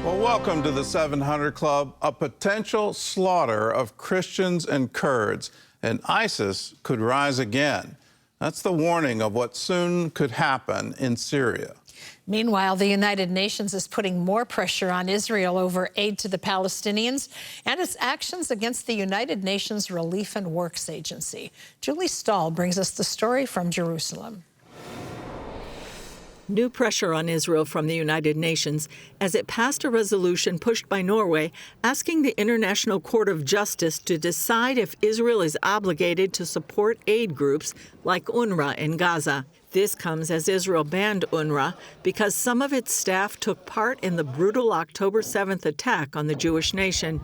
Well, welcome to the 700 Club. A potential slaughter of Christians and Kurds, and ISIS could rise again. That's the warning of what soon could happen in Syria. Meanwhile, the United Nations is putting more pressure on Israel over aid to the Palestinians and its actions against the United Nations Relief and Works Agency. Julie Stahl brings us the story from Jerusalem. New pressure on Israel from the United Nations as it passed a resolution pushed by Norway asking the International Court of Justice to decide if Israel is obligated to support aid groups like UNRWA in Gaza. This comes as Israel banned UNRWA because some of its staff took part in the brutal October 7th attack on the Jewish nation.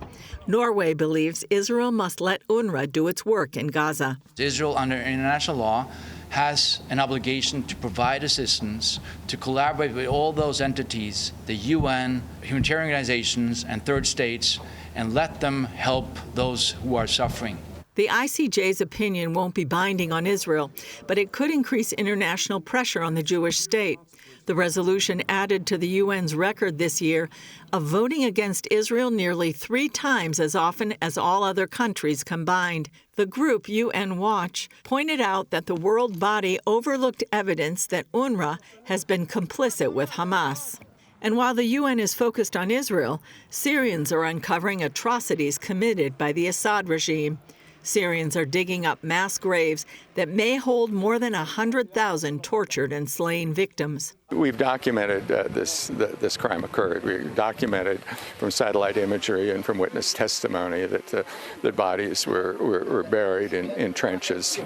Norway believes Israel must let UNRWA do its work in Gaza. Israel, under international law, has an obligation to provide assistance, to collaborate with all those entities, the UN, humanitarian organizations, and third states, and let them help those who are suffering. The ICJ's opinion won't be binding on Israel, but it could increase international pressure on the Jewish state. The resolution added to the UN's record this year of voting against Israel nearly 3 times as often as all other countries combined. The group, UN Watch, pointed out that the world body overlooked evidence that UNRWA has been complicit with Hamas. And while the UN is focused on Israel, Syrians are uncovering atrocities committed by the Assad regime. Syrians are digging up mass graves that may hold more than 100,000 tortured and slain victims. We've documented this crime occurred. We documented from satellite imagery and from witness testimony that the bodies were buried in trenches.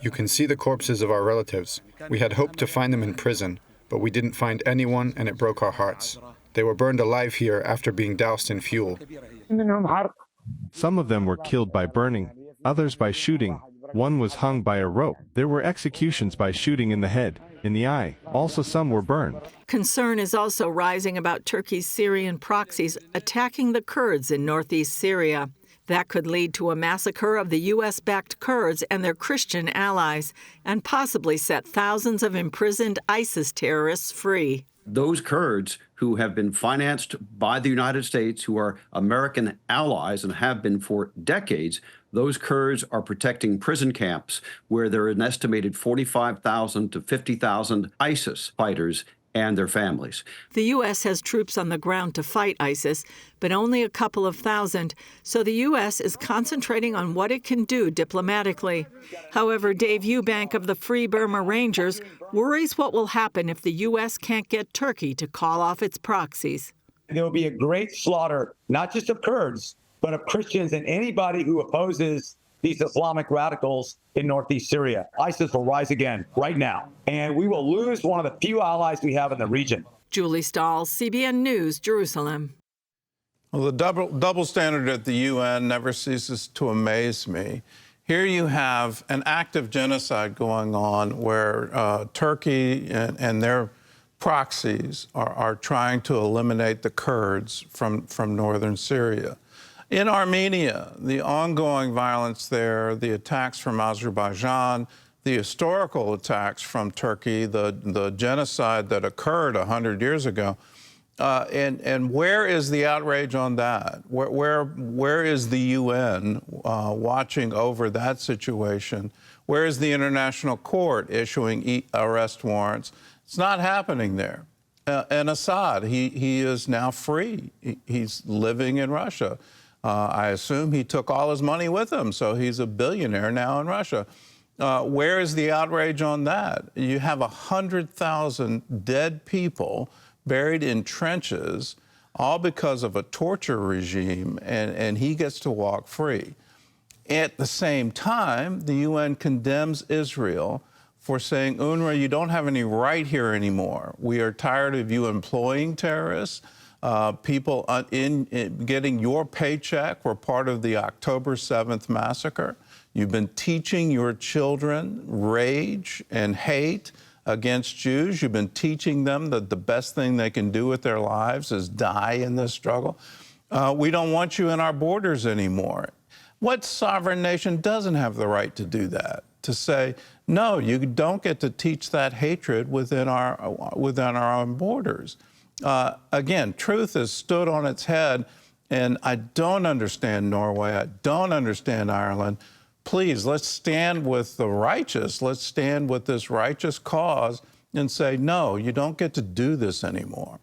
You can see the corpses of our relatives. We had hoped to find them in prison, but we didn't find anyone, and it broke our hearts. They were burned alive here after being doused in fuel. Some of them were killed by burning, others by shooting. One was hung by a rope. There were executions by shooting in the head, in the eye. Also, some were burned. Concern is also rising about Turkey's Syrian proxies attacking the Kurds in northeast Syria. That could lead to a massacre of the U.S.-backed Kurds and their Christian allies, and possibly set thousands of imprisoned ISIS terrorists free. Those Kurds who have been financed by the United States, who are American allies and have been for decades, those Kurds are protecting prison camps where there are an estimated 45,000 to 50,000 ISIS fighters and their families. The U.S. has troops on the ground to fight ISIS, but only a couple of thousand, so the U.S. is concentrating on what it can do diplomatically. However, Dave Eubank of the Free Burma Rangers worries what will happen if the U.S. can't get Turkey to call off its proxies. There will be a great slaughter, not just of Kurds, but of Christians and anybody who opposes these Islamic radicals in northeast Syria. ISIS will rise again right now, and we will lose one of the few allies we have in the region. Julie Stahl, CBN News, Jerusalem. Well, the double standard at the UN never ceases to amaze me. Here you have an active genocide going on where Turkey and their proxies are trying to eliminate the Kurds from northern Syria. In Armenia, the ongoing violence there, the attacks from Azerbaijan, the historical attacks from Turkey, the genocide that occurred 100 years ago, and where is the outrage on that? Where is the UN watching over that situation? Where is the International Court issuing arrest warrants? It's not happening there. And Assad, he is now free. He's living in Russia. I assume he took all his money with him, so he's a billionaire now in Russia. Where is the outrage on that? You have 100,000 dead people buried in trenches, all because of a torture regime, and he gets to walk free. At the same time, the UN condemns Israel for saying, UNRWA, you don't have any right here anymore. We are tired of you employing terrorists. People in getting your paycheck were part of the October 7th massacre. You've been teaching your children rage and hate against Jews. You've been teaching them that the best thing they can do with their lives is die in this struggle. We don't want you in our borders anymore. What sovereign nation doesn't have the right to do that? To say, no, you don't get to teach that hatred within our own borders. Again, truth has stood on its head, and I don't understand Norway. I don't understand Ireland. Please, let's stand with the righteous. Let's stand with this righteous cause and say, no, you don't get to do this anymore.